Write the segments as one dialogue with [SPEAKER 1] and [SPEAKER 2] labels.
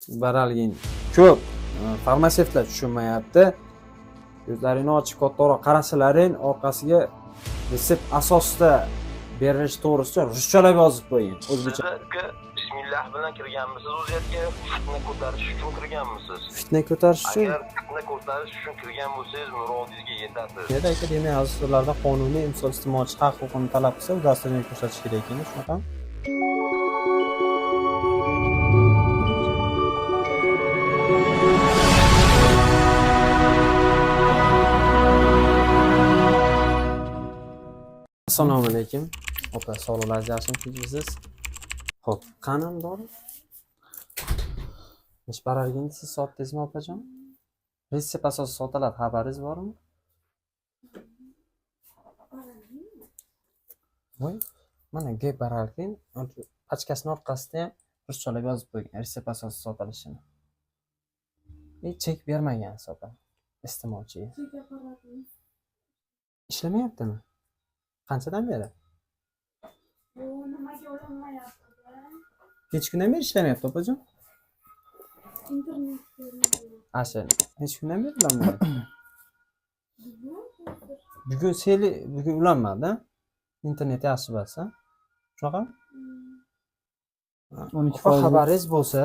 [SPEAKER 1] baralgin ko'p farmatsevtlar tushunmayapti. Ko'zlaringni ochib kattaroq qarasalaring, orqasiga retsept asosida berilishi to'g'risida ruschalab yozib qo'ying. O'zbekcha.
[SPEAKER 2] Bismillah bilan kirganmisiz o'ziyatga? Fitna ko'tarish uchun kirganmisiz?
[SPEAKER 1] Fitna ko'tarish uchun?
[SPEAKER 2] Agar fitna ko'tarish uchun kirgan bo'lsangiz, murodingizga yetasiz.
[SPEAKER 1] Nega akademiya asoslarida qonuniy inson iste'molchi haq-huquqini talab qilsa, uddastanlik ko'rsatish kerak ekan, shunaqa. Assalomu alaykum. Opa, sog'ligingiz yaxshimisiz? Xo'p, qani bor? Ish baralgingiz siz sotdingizmi, opajon? Retsept asosida sotiladi, xabaringiz bormi? Voy, mana G baralgin, pachkasining orqasida ham ruschalab yozib qo'ygan, retsept asosida sotilishini. Chek bermagansiz, opa, iste'molchiga. Ishlamayaptimi? Qanchadan beri?
[SPEAKER 3] Nimaga ulanmayapti?
[SPEAKER 1] Hech kundan beri ishlamayapti, opajon?
[SPEAKER 3] Internetda.
[SPEAKER 1] Asha, hech kundan beri ulanmayapti. Bugun seli, bugun ulanmadi. Internet yaxshi bo'lsa. Shunaqa? 12% xabaringiz bo'lsa,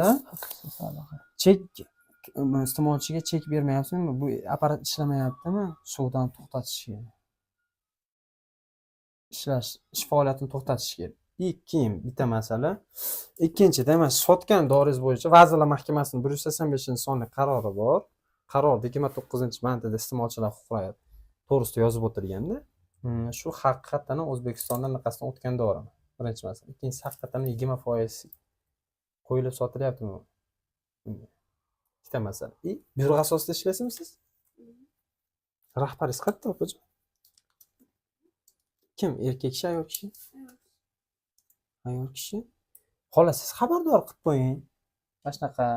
[SPEAKER 1] chek iste'molchiga chek bermayapsizmi? Bu apparat ishlamayaptimi? Suvdan to'xtatish kerak. Ish faoliyatini to'xtatish kerak. Keyin bitta masala. Ikkinchidan, mana sotgan doringiz bo'yicha Vazirlar Mahkamasining 185-sonli qarori bor. Qaror 29-bandida iste'molchilar huquqlari to'g'risida yozib o'tilganda, shu haqiqatan O'zbekistondan niqasdan o'tgan dori. Birinchi masala. Ikkinchisi, haqiqatan 20% qo'yilib sotilyaptimi? Ikkita masala. Buyruq asosida ishlaysizmi siz? Rahbaringiz qayerda, opajon? Kim? Erkak kishi, ayol kishi? Ayol kishi. Xolos, siz xabardor qilib qo'ying. Mana shunaqa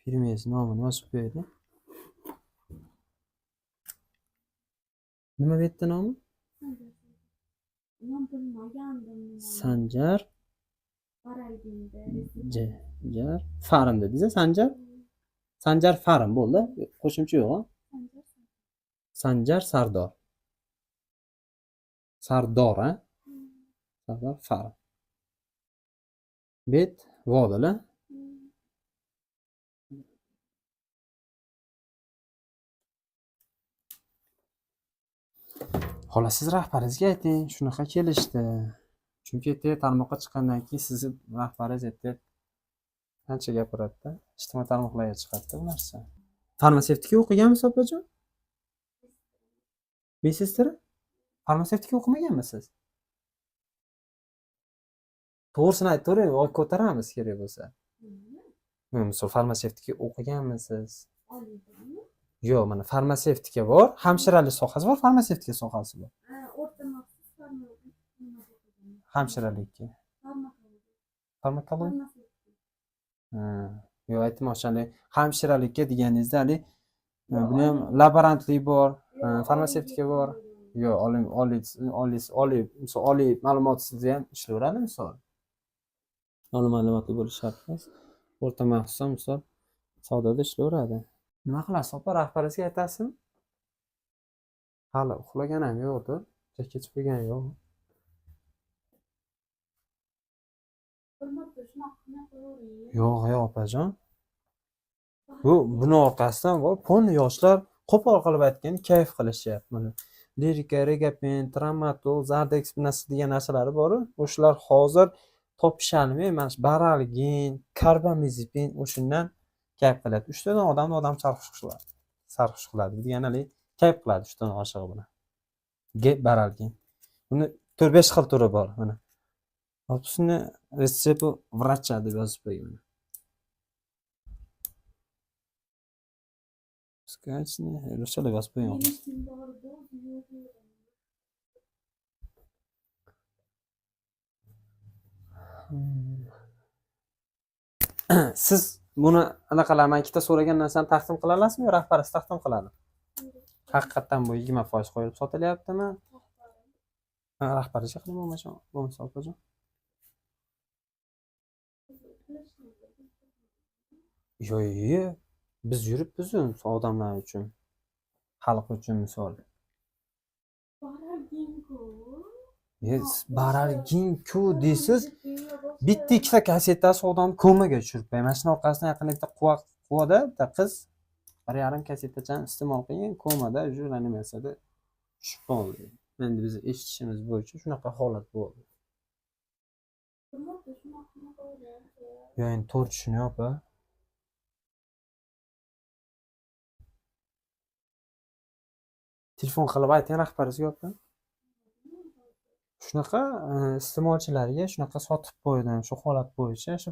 [SPEAKER 1] firmangiz nomini yozib qo'ying. Nima bu yerda nomi? Sanjar Jar Farim dedingiz, Sanjar? Sanjar Farim bo'ldi. Qo'shimcha yo'q-a? Sanjar Sardor. Sardor, ha? Sardor Farim. Bet Vodila. Xolos, siz rahbaringizga ayting, shunaqa kelishdi. Chunki tarmoqqa chiqqandan keyin sizni rahbaringiz aytib qancha gapiradi-da, ijtimoiy tarmoqlarga chiqadi bu narsa. Farmatsevtika o'qiganmisiz, opajon? Besestra? Farmatsevtika o'qimaganmisiz? To'g'risini aytavering, voy ko'taramiz kerak bo'lsa. Misol farmatsevtika o'qiganmisiz? Yo'q, mana farmatsevtika bor, hamshiralik sohasi bor, farmatsevtika sohasi bor.
[SPEAKER 3] O'rta maxsus
[SPEAKER 1] Hamshiralikka. Farmakologiya. Yo'q, aytmoqchiman, hamshiralikka deganingizda, buni ham laborantlik bor, farmatsevtika bor. Yo'q, oliy ma'lumotsizda ham ishlayveradi, misol. Oliy ma'lumotli bo'lish shart emas. O'rta maxsus misol savdoda ishlayveradi. Nima qilasiz, opa, rahbaringizga aytasizmi? Hali uxlagan ham yo'qdir, kechib qo'ygan yo'q. Yo'q, opajon. Buni orqasidan ponni yoshlar qo'pol qilib aytgan, kayf qilishyapti. Mana Lirika, Regapen, Tramadol, Zardex degan narsalari bor. O'shalar hozir topishalmay, mana shu baralgin, karbamazepin o'shundan kayf qiladi. 3 tadan odam sarxush qiladi. Deganali kayf qiladi 3 tadan oshig'i bilan. Gap baralgin. Buni 4-5 xil turi bor, mana. Hopsini retsepti vrachcha deb yozib qo'ygan. Skachni, ruscha yozib qo'ygan. Siz buni anaqalarni ikkita so'ragan narsani taqdim qila olasizmi yo rahbaringiz taqdim qiladi? Haqiqatan bu 20% qo'yilib sotilyaptimi? Rahbaringizga qilib bo'lmasa, opajon. Yo'q, biz yuribmiz odamlar uchun. Xalq uchun misol. Yes, barargin-ku deysiz. Bitta ikkita kasetasi odamni komaga tushirib qo'yadi. Mana shuni orqasidan yaqinda bitta quvada bitta qiz 1,5 kasetadan iste'mol qilgan komada уже nimasida tushib qoldi. Endi biz eshitishimiz bo'yicha shunaqa holat bo'ldi. Yo, endi to'g'ri tushunyapti. Telefon qilib ayting rahbaringizga yo'qmi? Shunaqa iste'molchilarga shunaqa sotib qo'ydim. Shu holat bo'yicha shu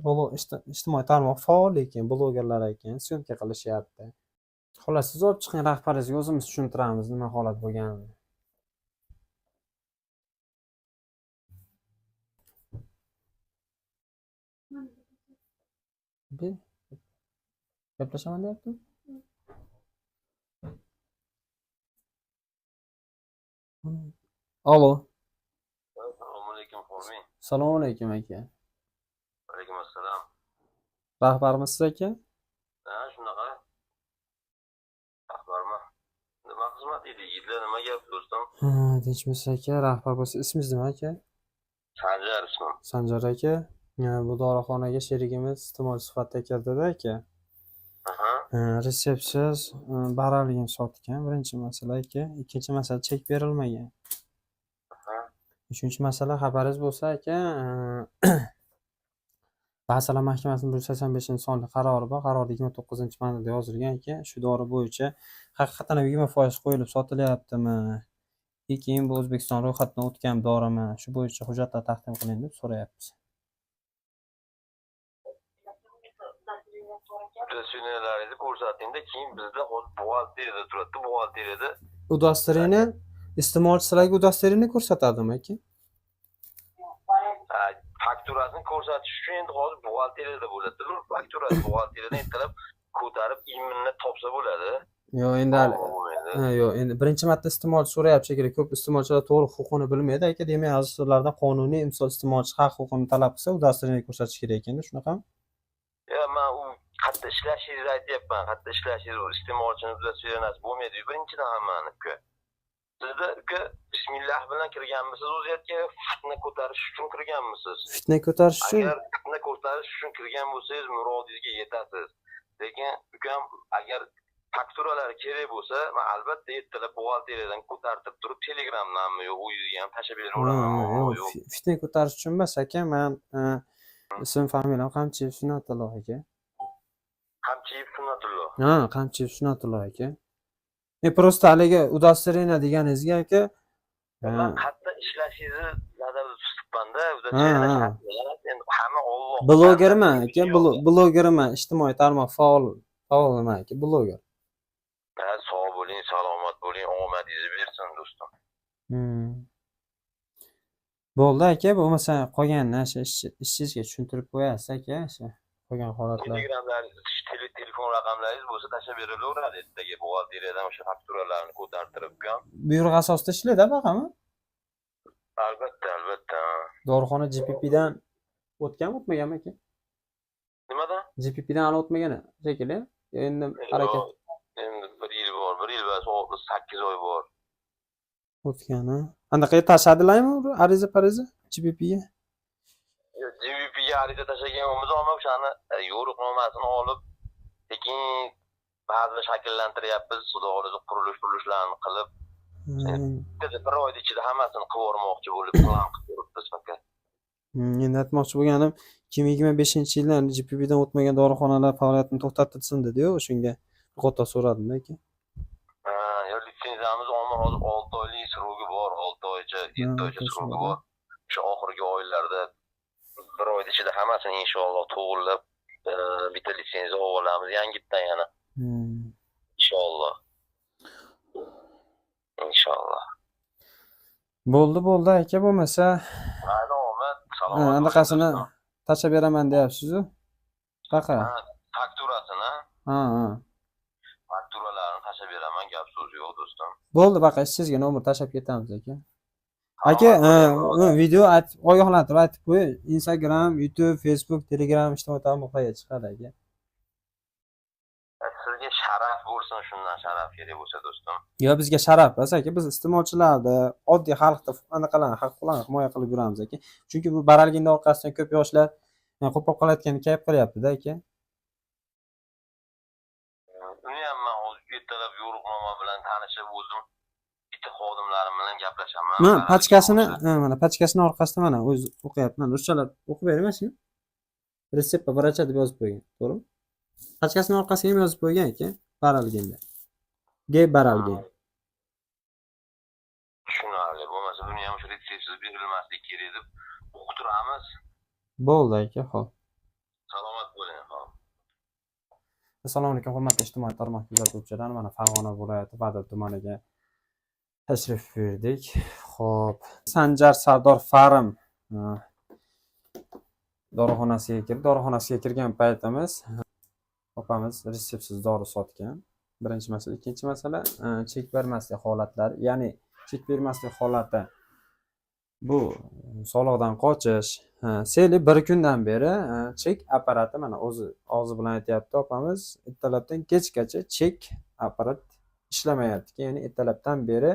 [SPEAKER 1] ijtimoiy tarmoq faol ekan, blogerlar ekan, syomka qilishyapti. Xolos, siz olib chiqing rahbaringizga, o'zimiz tushuntiramiz nima holat bo'lganini. Gaplashaman deyapti. Alo.
[SPEAKER 2] Assalomu alaykum Xurmi.
[SPEAKER 1] Assalomu alaykum aka.
[SPEAKER 2] Alaykum assalom.
[SPEAKER 1] Rahbarmisiz aka?
[SPEAKER 2] Ha, shunaqa. Rahbarman. Nima xizmat edi? Yigitlar nima gap do'stim?
[SPEAKER 1] Ha, tinchmisiz aka? Rahbar bo'lsa ismingiz nima aka?
[SPEAKER 2] Sanjar ismim.
[SPEAKER 1] Sanjar aka. Bu dorixonaga sherigimiz iste'molchi sifatida keldi-da aka.
[SPEAKER 2] Aha.
[SPEAKER 1] Retseptsiz baralgin sotgan. Birinchi masala aka. Ikkinchi masala chek berilmagan.
[SPEAKER 2] Aha.
[SPEAKER 1] Uchinchi masala xabaringiz bo'lsa aka, Vazirlar Mahkamasining 185-sonli qarori bor. Qarorda 29-madda yozilgan ekan. Shu dori bo'yicha haqiqatan ham 20% qo'yilib sotilyaptimi? Keyin bu O'zbekiston ro'yxatidan o'tgan dorimi? Shu bo'yicha hujjatlar taqdim qiling deb so'rayapmiz.
[SPEAKER 2] Udastreniyalaringizni ko'rsatingda, keyin bizda hozir buxgalteriyada turadi. Buxgalteriyada
[SPEAKER 1] Udastrini iste'molchilarga udastrini ko'rsatadimi aka?
[SPEAKER 2] fakturasini ko'rsatish uchun endi hozir buxgalteriyada bo'ladi. Fakturasi buxgalteriyadan ertalab ko'tarib iminni topsa bo'ladi.
[SPEAKER 1] Yo'q, endi birinchi marta iste'molchi so'rayapti shekilli. Ko'p iste'molchilar to'g'ri huquqini bilmaydi aka. Demak, asoslardan qonuniy misol iste'molchi haq huquqini talab qilsa, udastrini ko'rsatish kerak ekanda, shunaqami?
[SPEAKER 2] Men u qayerda ishlashingizni aytyapman. Qayerda ishlashingiz iste'molchini udastreniyasi bo'lmaydi. Birinchidan hammani uka. Sizda uka bismillah bilan kirganmisiz o'ziyatga? Fitna ko'tarish uchun kirganmisiz?
[SPEAKER 1] Fitna ko'tarish uchun?
[SPEAKER 2] Agar fitna ko'tarish uchun kirgan bo'lsangiz, murodingizga yetasiz. Lekin ukam, agar fakturalar kerak bo'lsa, men albatta ertalab buxgalteriyadan ko'tartirib turib, Telegramdanmi yo'q, o'zingizga ham tashlab beraveraman.
[SPEAKER 1] Yo'q, fitna ko'tarish uchun emas aka, men ism familiyam Qamchiyev Sunnatulloh aka.
[SPEAKER 2] Qamchiyev Sunnatulloh.
[SPEAKER 1] Ha, Qamchiyev Sunnatulloh aka. Просто haligi udastreniyya deganingizga aka,
[SPEAKER 2] men qayerda ishlashingizni nazarda tutibman-da, udastreniyya. Endi hamma Alloh.
[SPEAKER 1] Blogerman aka, blogerman, ijtimoiy tarmoq faolman aka, bloger.
[SPEAKER 2] Sog' bo'ling, salomat bo'ling, omadingizni bersin do'stim.
[SPEAKER 1] Bo'ldi aka, bo'lmasa qolganini ishchingizga tushuntirib qo'yasiz aka, qolgan holatlar.
[SPEAKER 2] Telefon raqamlaringiz bo'lsa tashlab berilaveradi ertaga buxgalteriyadan o'sha fakturalarni ko'tartirib ham.
[SPEAKER 1] Buyruq asosida ishlaydi faqatmi?
[SPEAKER 2] Albatta.
[SPEAKER 1] Dorixona GPPdan o'tmaganmi aka?
[SPEAKER 2] Nimadan?
[SPEAKER 1] GPPdan hali o'tmagan shekilli. Endi harakat.
[SPEAKER 2] Endi 1 yil bor, 1 yil va 8 oy bor.
[SPEAKER 1] O'tgani. Qanaqa tashadilarmi ariza GPPga?
[SPEAKER 2] GPPga ariza tashlaganmiz, ammo o'shani yo'riqnomasini olib, lekin ba'zida shakllantiryapmiz, xudo xohlasa qurilishlarni qilib, bir oy ichida hammasini qilib yubormoqchi bo'lib plan qilib turibmiz fakat.
[SPEAKER 1] Endi aytmoqchi bo'lganim 2025-yildan GPPdan o'tmagan dorixonalar faoliyatini to'xtatilsin dedi-yu, shunga qo'ta so'radim aka.
[SPEAKER 2] Litsenziyamiz hozir 6 oylik srogi bor, 6 oycha, 7 oycha srogi bor. Shu oxirgi oylarda bir oy ichida hammasini inshaalloh to'g'rilab bitta litsenziya olamiz yangitdan yana. Inshaalloh.
[SPEAKER 1] Bo'ldi aka, bo'lmasa
[SPEAKER 2] salomat.
[SPEAKER 1] Anaqasini tashlab beraman deyapsiz-ku. Qaqa?
[SPEAKER 2] Fakturasini.
[SPEAKER 1] Ha.
[SPEAKER 2] Fakturalarni tashlab beraman, gap so'z yo'q do'stim.
[SPEAKER 1] Bo'ldi, baqa, ishingizga nomer tashlab ketamiz aka. aka video ogohlantirib aytib qo'y. Instagram, YouTube, Facebook, Telegram ijtimoiy tarmoqlarga chiqadi aka.
[SPEAKER 2] Sizga sharaf bo'lsin, shundan sharaf kerak bo'lsa do'stim.
[SPEAKER 1] Yo, bizga sharaf emas aka, biz iste'molchilarni, oddiy xalqni anaqalarni, haq-huquqlarini himoya qilib yuramiz aka. Chunki bu baralginda orqasidan ko'p yoshlar qo'pol qolayotganini kayf qilyapti-da aka.
[SPEAKER 2] Uni ham men hozir ertalab yo'riqnoma bilan tanishib o'zim bitta xodimlarim bilan gaplashaman.
[SPEAKER 1] Mana pachkasini, mana pachkasini orqasida mana o'zi o'qiyapman. Ruschalar o'qib bermasmi? Retsept vracha deb yozib qo'ygan, to'g'rimi? Pachkasini orqasiga ham yozib qo'ygan aka, baralginda. Gey baralgin.
[SPEAKER 2] Tushunarli. Bo'lmasa buni ham shu retseptsiz berilmasligi kerak deb o'qitiramiz.
[SPEAKER 1] Bo'ldi aka, xo'p.
[SPEAKER 2] Salomat bo'ling, xo'p.
[SPEAKER 1] Assalomu alaykum, hurmatli ijtimoiy tarmoq kuzatuvchilar. Mana Farg'ona viloyati Ba'da tumaniga tashrif buyurdik. Xo'p, Sanjar Sardor Farm dorixonasiga kirdik. Dorixonasiga kirgan paytimiz opamiz retseptsiz dori sotgan. Birinchi masala, ikkinchi masala chek bermaslik holatlari, ya'ni chek bermaslik holati bu soliqdan qochish. Seli bir kundan beri chek apparati mana o'zi og'zi bilan aytayapti opamiz, ertalabdan kechgacha chek apparat ishlamayapti. Ya'ni ertalabdan beri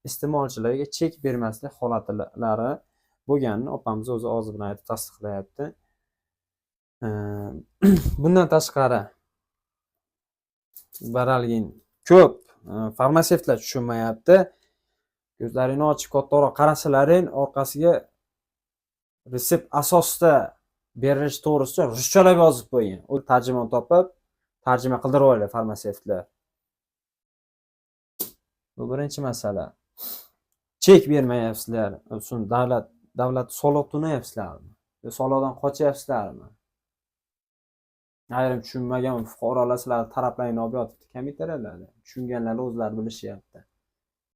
[SPEAKER 1] iste'molchilarga chek bermaslik holatlari bo'lganini opamiz o'zi og'zi bilan aytib tasdiqlayapti. Bundan tashqari baralgin ko'p farmatsevtlar tushunmayapti. Ko'zlaringni ochib kattaroq qarasalaring, orqasiga retsept asosida berilish to'g'risida ruschalab yozib qo'ygan. U tarjimon topib, tarjima qildirib oladi farmatsevtlar. Bu birinchi masala. Chek bermayapsizlar. Shun davlat soliq to'layapsizlarmi? Soliqdan qochyapsizlarmi? Ayrim tushunmagan fuqarolar sizlarni taraflaringni olib yotibdi komiterlarda. Tushunganlar o'zlari bilishyapti.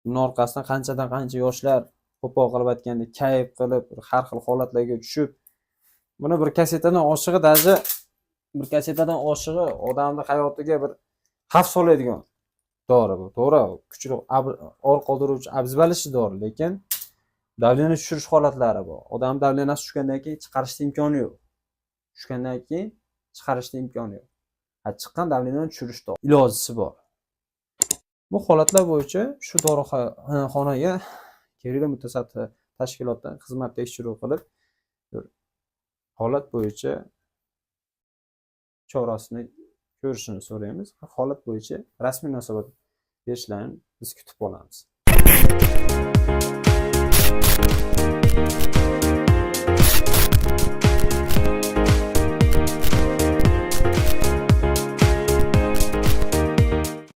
[SPEAKER 1] Buning orqasidan qanchadan qancha yoshlar qo'pol qilib aytganda kayf qilib, har xil holatlarga tushib, buni bir kasetadan oshig'i odamning hayotiga bir xavf soladigan dori bu. To'g'ri, kuchli or qoldiruvchi abzbalishi dori, lekin davleni tushirish holatlari bor. Odam davlenasi tushgandan keyin chiqarishning imkoni yo'q. Tushgandan keyin chiqarishning imkoni yo'q. Chiqqan davlenani tushirishda ilojisi bor. Bu holatlar bo'yicha shu dorixonaga kerakli mutasaddi tashkilotdan xizmat tekshiruv qilib, holat bo'yicha chorasini ko'rishini so'raymiz. Holat bo'yicha rasmiy munosabat berishlarini biz kutib qolamiz.